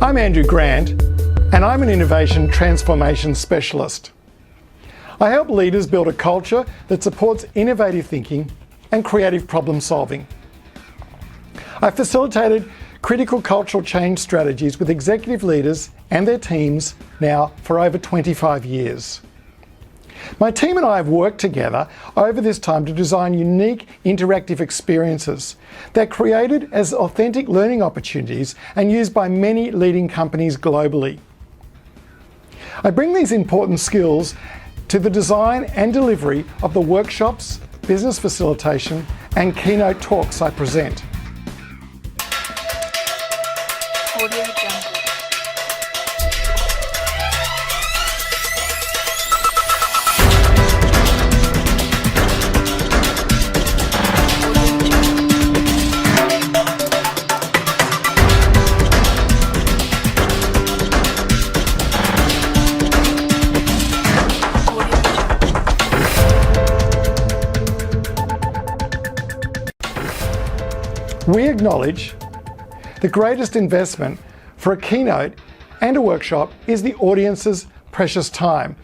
I'm Andrew Grant, and I'm an Innovation Transformation Specialist. I help leaders build a culture that supports innovative thinking and creative problem solving. I've facilitated critical cultural change strategies with executive leaders and their teams now for over 25 years. My team and I have worked together over this time to design unique interactive experiences that are created as authentic learning opportunities and used by many leading companies globally. I bring these important skills to the design and delivery of the workshops, business facilitation, and keynote talks I present. We acknowledge the greatest investment for a keynote and a workshop is the audience's precious time.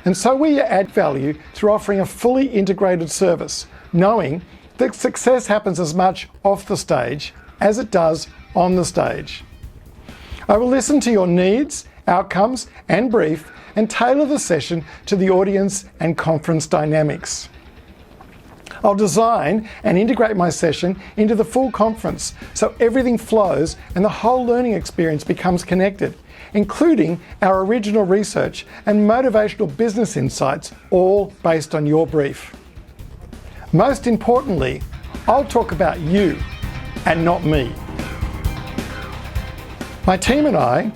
And so we add value through offering a fully integrated service, knowing that success happens as much off the stage as it does on the stage. I will listen to your needs, outcomes, and brief, and tailor the session to the audience and conference dynamics. I'll design and integrate my session into the full conference so everything flows and the whole learning experience becomes connected, including our original research and motivational business insights, all based on your brief. Most importantly, I'll talk about you and not me. My team and I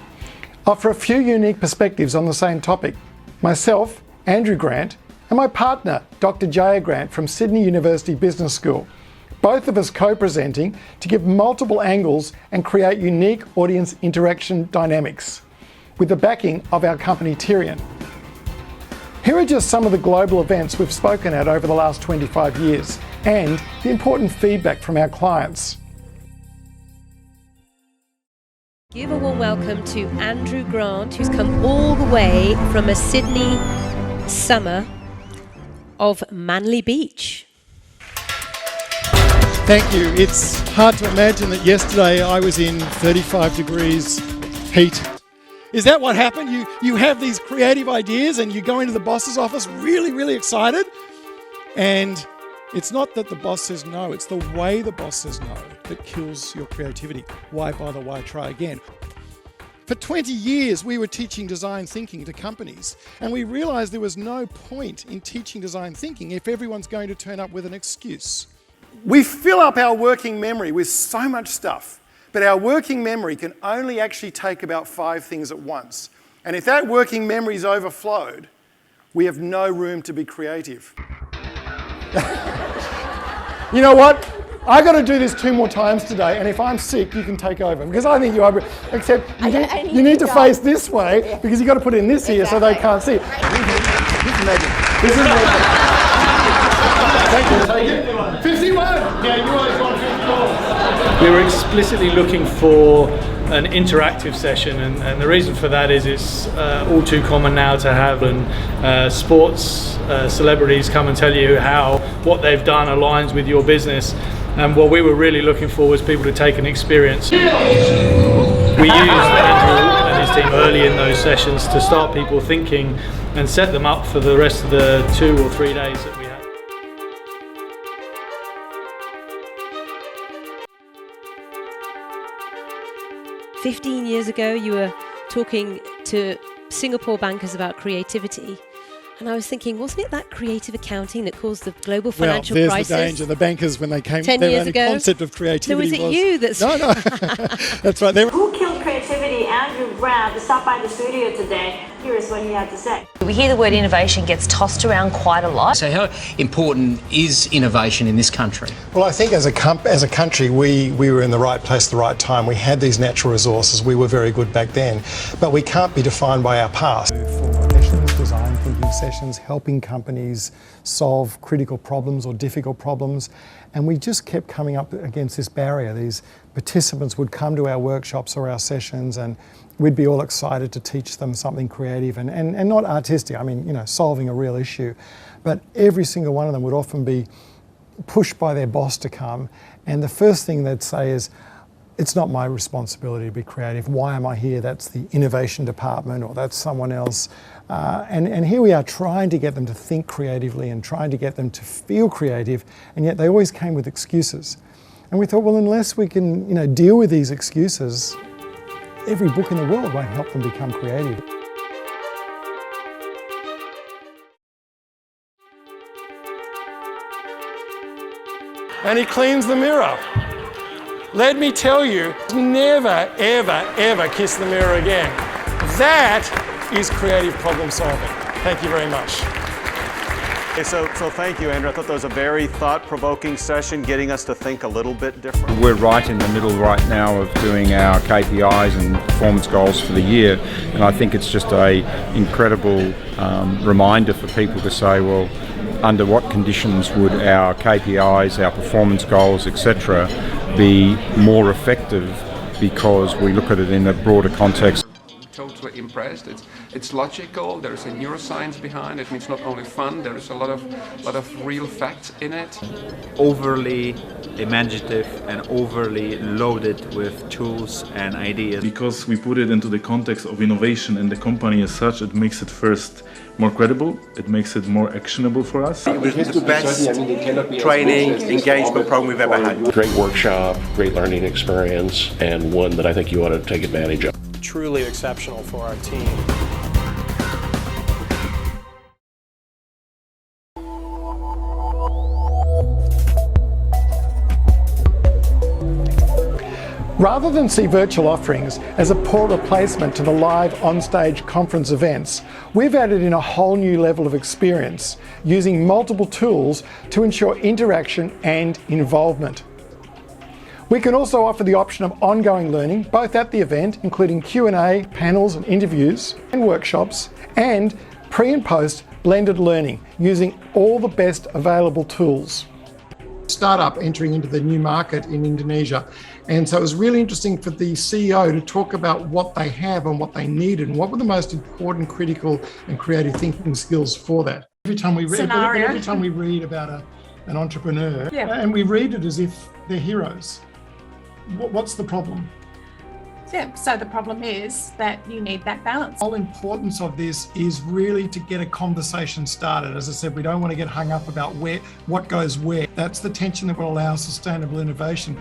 offer a few unique perspectives on the same topic. Myself, Andrew Grant, and my partner, Dr. Jaya Grant from Sydney University Business School, both of us co-presenting to give multiple angles and create unique audience interaction dynamics with the backing of our company Tyrion. Here are just some of the global events we've spoken at over the last 25 years and the important feedback from our clients. Give a warm welcome to Andrew Grant, who's come all the way from a Sydney summer of Manly Beach. Thank you. It's hard to imagine that yesterday I was in 35 degrees heat. Is that what happened? You have these creative ideas and you go into the boss's office really excited, and it's not that the boss says no, it's the way the boss says no that kills your creativity. Why bother? Why try again? For 20 years, we were teaching design thinking to companies, and we realized there was no point in teaching design thinking if everyone's going to turn up with an excuse. We fill up our working memory with so much stuff, but our working memory can only actually take about 5 things at once. And if that working memory's overflowed, we have no room to be creative. You know what? I got to do this 2 more times today, and if I'm sick, you can take over, because I think you are. Except you need to face this way, because you got to put it in this ear so they can't see it. This is magic. This is magic. Thank you. Take it. 51. Yeah, you always want 54. We were explicitly looking for an interactive session, and the reason for that is it's all too common now to have sports celebrities come and tell you how what they've done aligns with your business. And what we were really looking for was people to take an experience. We used Andrew and his team early in those sessions to start people thinking and set them up for the rest of the 2 or 3 days that we had. "15 years ago, you were talking to Singapore bankers about creativity. And I was thinking, wasn't it that creative accounting that caused the global financial crisis? Well, there's the danger. The bankers, when they came, 10 their years only ago, concept of creativity so was it you that's... No, that's right. Who killed creativity? Andrew Grant, to stop by the studio today. Here's what he had to say. We hear the word innovation gets tossed around quite a lot. So how important is innovation in this country? Well, I think as a country, we were in the right place at the right time. We had these natural resources. We were very good back then. But we can't be defined by our past. For professionals, design thinking creative sessions, helping companies solve critical problems or difficult problems. And we just kept coming up against this barrier. These participants would come to our workshops or our sessions and we'd be all excited to teach them something creative and not artistic, I mean, you know, solving a real issue. But every single one of them would often be pushed by their boss to come. And the first thing they'd say is, it's not my responsibility to be creative. Why am I here? That's the innovation department or that's someone else. And here we are trying to get them to think creatively and trying to get them to feel creative, and yet they always came with excuses. And we thought, well, unless we can, you know, deal with these excuses, every book in the world won't help them become creative. And he cleans the mirror. Let me tell you, never, ever, ever kiss the mirror again. That is creative problem solving. Thank you very much. Okay, so thank you, Andrew. I thought that was a very thought-provoking session, getting us to think a little bit different. We're right in the middle right now of doing our KPIs and performance goals for the year, and I think it's just an incredible reminder for people to say, well, under what conditions would our KPIs, our performance goals, etc., be more effective, because we look at it in a broader context. Totally impressed. It's logical. There's a neuroscience behind it. It's not only fun. There is a lot of real facts in it. Overly imaginative and overly loaded with tools and ideas. Because we put it into the context of innovation and the company as such, it makes it first more credible, it makes it more actionable for us. It was the best training, engagement program we've ever had. Great workshop, great learning experience, and one that I think you ought to take advantage of. Truly exceptional for our team. Rather than see virtual offerings as a poor replacement to the live onstage conference events, we've added in a whole new level of experience using multiple tools to ensure interaction and involvement. We can also offer the option of ongoing learning, both at the event, including Q&A, panels and interviews, and workshops, and pre and post blended learning using all the best available tools. Startup entering into the new market in Indonesia. And so it was really interesting for the CEO to talk about what they have and what they needed and what were the most important, critical and creative thinking skills for that. Every time we read about an entrepreneur, and we read it as if they're heroes. What's the problem? Yeah, so the problem is that you need that balance. The whole importance of this is really to get a conversation started. As I said, we don't want to get hung up about what goes where. That's the tension that will allow sustainable innovation.